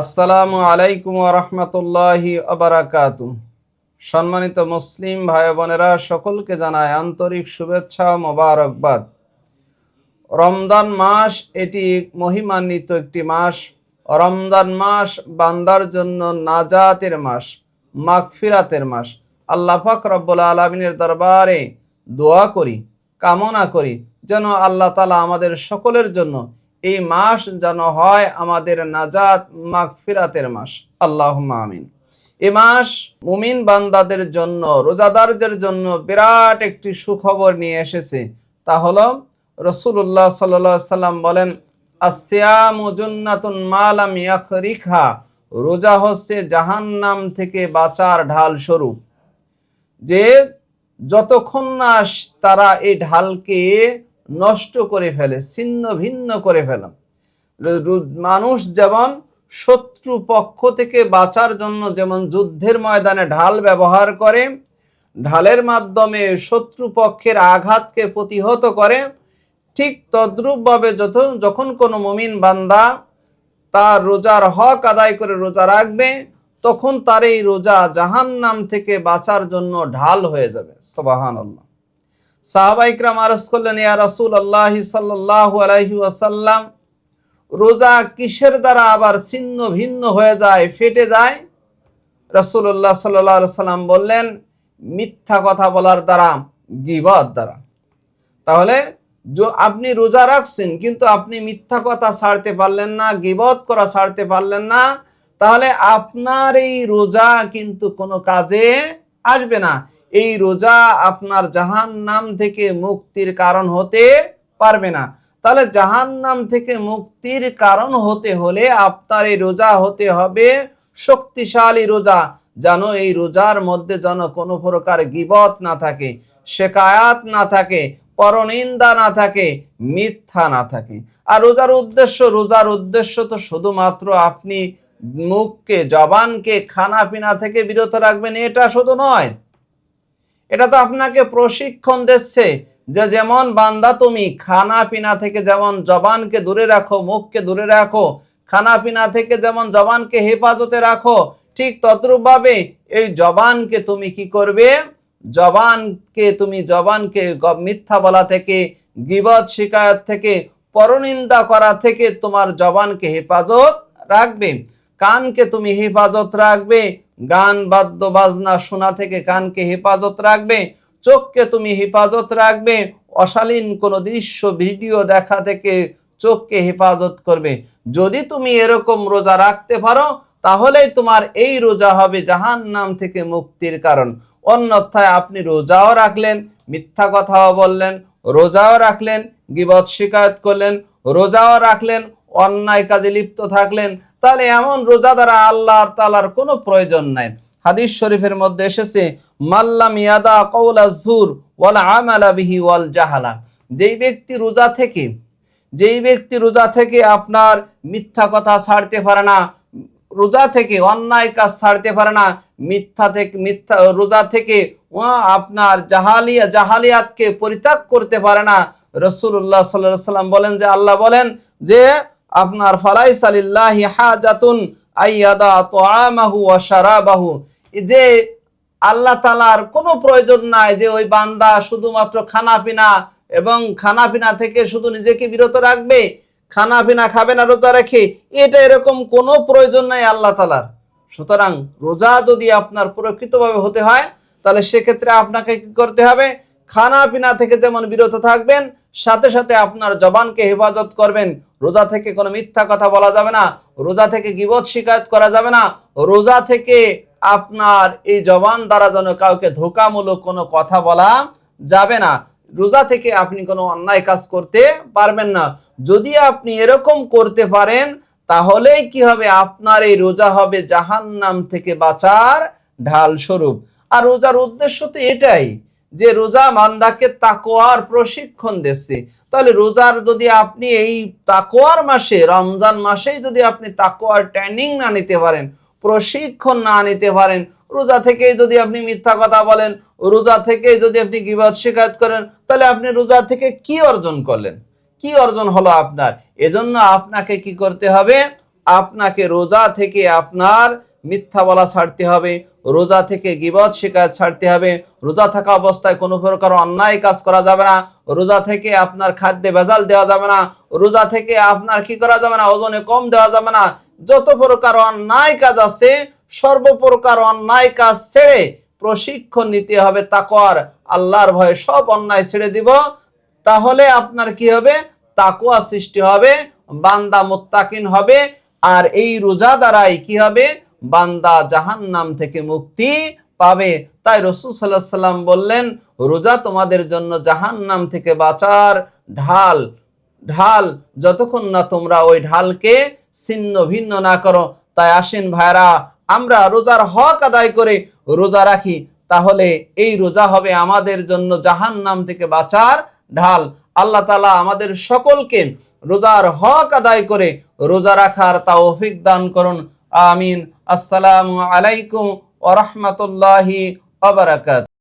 আসসালামু আলাইকুম ওয়া রাহমাতুল্লাহি ওয়া বারাকাতুহু। সম্মানিত মুসলিম ভাই বোনেরা, সকলকে জানাই আন্তরিক শুভেচ্ছা ও মোবারকবাদ। রমজান মাস এটি মহিমান্বিত একটি মাস। রমজান মাস বান্দার জন্য নাজাতের মাস, মাগফিরাতের মাস। আল্লাহ পাক রব্বুল আলামিনের দরবারে দোয়া করি, কামনা করি যেন আল্লাহ তাআলা আমাদের সকলের জন্য এই মাস যেন হয় আমাদের নাজাত মাগফিরাতের মাস। আল্লাহুম্মা আমিন। এই মাস মুমিন বান্দাদের জন্য, রোজাদারদের জন্য বিরাট একটি সুখবর নিয়ে এসেছে। তা হলো রাসূলুল্লাহ সাল্লাল্লাহু আলাইহি সাল্লাম বলেন, আসসিয়ামু জুন্নাতুন মা লাম ইয়াখরিখা, রোজা হচ্ছে জাহান্নাম থেকে বাঁচার ঢাল স্বরূপ। যে যতক্ষণ না তারা এই ঢালকে নষ্ট করে ফেলে, ছিন্ন ভিন্ন করে ফেলে। মানুষ যেমন শত্রু পক্ষ থেকে বাঁচার জন্য যেমন যুদ্ধের ময়দানে ঢাল ব্যবহার করে, ঢালের মাধ্যমে শত্রু পক্ষের আঘাতকে প্রতিহত করে, ঠিক তদ্রূপভাবে যখন কোনো মুমিন বান্দা তার রোজার হক আদায় করে রোজা রাখবে, তখন তার এই রোজা জাহান্নাম থেকে বাঁচার জন্য ঢাল হয়ে যাবে। সুবহানাল্লাহ। সাহাবা ইকরাম আরজ করলেন, ইয়া রাসূলুল্লাহ সাল্লাল্লাহু আলাইহি ওয়াসাল্লাম, রোজা কিসের দ্বারা আবার ছিন্ন ভিন্ন হয়ে যায়, ফেটে যায়? রাসূলুল্লাহ সাল্লাল্লাহু আলাইহি ওয়াসাল্লাম বললেন, মিথ্যা কথা বলার দ্বারা, গীবত দ্বারা। তাহলে আপনি রোজা রাখছেন কিন্তু আপনি মিথ্যা কথা ছাড়তে পারলেন না, গীবত করা ছাড়তে পারলেন না, তাহলে আপনার এই রোজা কিন্তু কোনো কাজে আসবে না। এই রোজা আপনার জাহান্নাম থেকে মুক্তির কারণ হতে পারবে না। তাহলে জাহান্নাম থেকে মুক্তির কারণ হতে হলে আপনার এই রোজা হতে হবে শক্তিশালী রোজা, যেন এই রোজার মধ্যে যেন কোনো প্রকার গীবত না থাকে, শিকায়াত না থাকে, পরনিন্দা না থাকে, মিথ্যা না থাকে। আর রোজার উদ্দেশ্য তো শুধুমাত্র আপনি মুখকে, জবানকে খানা পিনা থেকে বিরত রাখবেন, এটা শুধু নয়। এটা তো আপনাকে প্রশিক্ষণ দিচ্ছে যে যেমন বান্দা তুমি খানা পিনা থেকে যেমন জবানকে দূরে রাখো, মুখকে দূরে রাখো, খানা পিনা থেকে যেমন জবানকে হেফাজতে রাখো, ঠিক তদ্রূপভাবে এই জবানকে তুমি কি করবে? জবানকে মিথ্যা বলা থেকে, গীবত শিকায়ত থেকে, পরনিন্দা করা থেকে তোমার জবানকে হেফাজত রাখবে। কানকে তুমি হেফাজত রাখবে, গান বাদ্য বাজনা শোনা থেকে কানকে হেফাজত রাখবে। চোখকে তুমি হেফাজত রাখবে, অশালীন কোনো দৃশ্য ভিডিও দেখা থেকে চোখকে হেফাজত করবে। যদি তুমি এরকম রোজা রাখতে পারো, তাহলেই তোমার এই রোজা হবে জাহান্নাম থেকে মুক্তির কারণ। অন্যথায় আপনি রোজাও রাখলেন, মিথ্যা কথাও বললেন, রোজাও রাখলেন, গীবত শিকায়ত করলেন, রোজাও রাখলেন, অন্যায় কাজে লিপ্ত থাকলেন, তাহলে এমন রোজা দ্বারা আল্লাহ তাআলার কোনো প্রয়োজন নাই। হাদিস শরীফের মধ্যে এসেছে, মাল্লাম ইয়াদা কওলা যুর ওয়াল আমালা বিহি ওয়াল জাহালা, যেই ব্যক্তি রোজা থেকে আপনার মিথ্যা কথা ছাড়তে পারে না, রোজা থেকে অন্যায় কাজ ছাড়তে পারে না, রোজা থেকে আপনার জাহালিয়াতকে পরিত্যাগ করতে পারে না, রাসূলুল্লাহ সাল্লাল্লাহু আলাইহি ওয়াসাল্লাম বলেন যে, আল্লাহ বলেন যে আপনার ফালাইসা লিল্লাহি হাজাতুন আইয়াদা তুআমাহু ওয়া শারাবাহু, যে আল্লাহ তাআলার কোনো প্রয়োজন নাই যে ওই বান্দা শুধুমাত্র খানাপিনা থেকে শুধু নিজেকে বিরত রাখবে, খানাপিনা খাবে না রোজা রেখে, এটা এরকম কোনো প্রয়োজন নাই আল্লাহ তাআলার। সুতরাং রোজা যদি আপনার প্রকৃতভাবে হতে হয়, তাহলে সেক্ষেত্রে আপনাকে কি করতে হবে? খানাপিনা থেকে যেমন বিরত থাকবেন, সাথে সাথে আপনার জবানকে হেফাজত করবেন। রোজা থেকে কোনো মিথ্যা কথা বলা যাবে না, রোজা থেকে গীবত শিকায়ত করা যাবে না, রোজা থেকে আপনার এই জবান দ্বারা যেন কাউকে ধোঁকামূলক কোনো কথা বলা যাবে না, রোজা থেকে আপনি কোনো অন্যায় কাজ করতে পারবেন না। যদি আপনি এরকম করতে পারেন, তাহলেই কি হবে? আপনার এই রোজা হবে জাহান্নাম থেকে বাঁচার ঢাল স্বরূপ। আর রোজার উদ্দেশ্য তো এটাই যে রোজা বান্দাকে তাকওয়ার প্রশিক্ষণ দিচ্ছে। তাহলে রোজার যদি আপনি এই তাকওয়ার মাসে, রমজান মাসেই যদি আপনি তাকওয়ার ট্রেনিং না নিতে পারেন, প্রশিক্ষণ না নিতে পারেন, রোজা থেকেই যদি আপনি মিথ্যা কথা বলেন, রোজা থেকেই যদি আপনি গীবত শিকায়ত করেন, তাহলে আপনি রোজা থেকে কি অর্জন করলেন? কি অর্জন হলো আপনার? এজন্য আপনাকে কি করতে হবে? আপনাকে রোজা থেকে আপনার মিথ্যা বলা ছাড়তে হবে, রোজা থেকে গীবত শিকায়ত ছাড়তে হবে, রোজা থাকা অবস্থায় কোনো প্রকার অন্যায় কাজ করা যাবে না, রোজা থেকে আপনার খাদ্যে ভেজাল দেওয়া যাবে না, রোজা থেকে আপনার কি করা যাবে না, ওজনে কম দেওয়া যাবে না। যত প্রকার অন্যায় কাজ আছে সর্বপ্রকার অন্যায় কাজ ছেড়ে প্রশিক্ষণ নিতে হবে তাকওয়ার, আল্লাহর ভয়ে সব অন্যায় ছেড়ে দিব। তাহলে আপনার কি হবে? তাকওয়া সৃষ্টি হবে, বান্দা মুত্তাকিন হবে। আর এই রোজা দ্বারাই কি হবে? বান্দা জাহান্নাম থেকে মুক্তি পাবে। তাই রাসূল সাল্লাল্লাহু আলাইহি সাল্লাম বললেন, রোজা তোমাদের জন্য জাহান্নাম থেকে বাঁচার ঢাল, ঢাল যতক্ষণ না তোমরা ওই ঢালকে ছিন্ন ভিন্ন না করো। তাই আসেন ভাইরা, আমরা রোজার হক আদায় করে রোজা রাখি, তাহলে এই রোজা হবে আমাদের জন্য জাহান্নাম থেকে বাঁচার ঢাল। আল্লাহ তাআলা আমাদের সকলকে রোজার হক আদায় করে রোজা রাখার তৌফিক দান করুন। আমিন। আসসালামু আলাইকুম ওয়া রাহমাতুল্লাহি ওয়া বারাকাতুহু।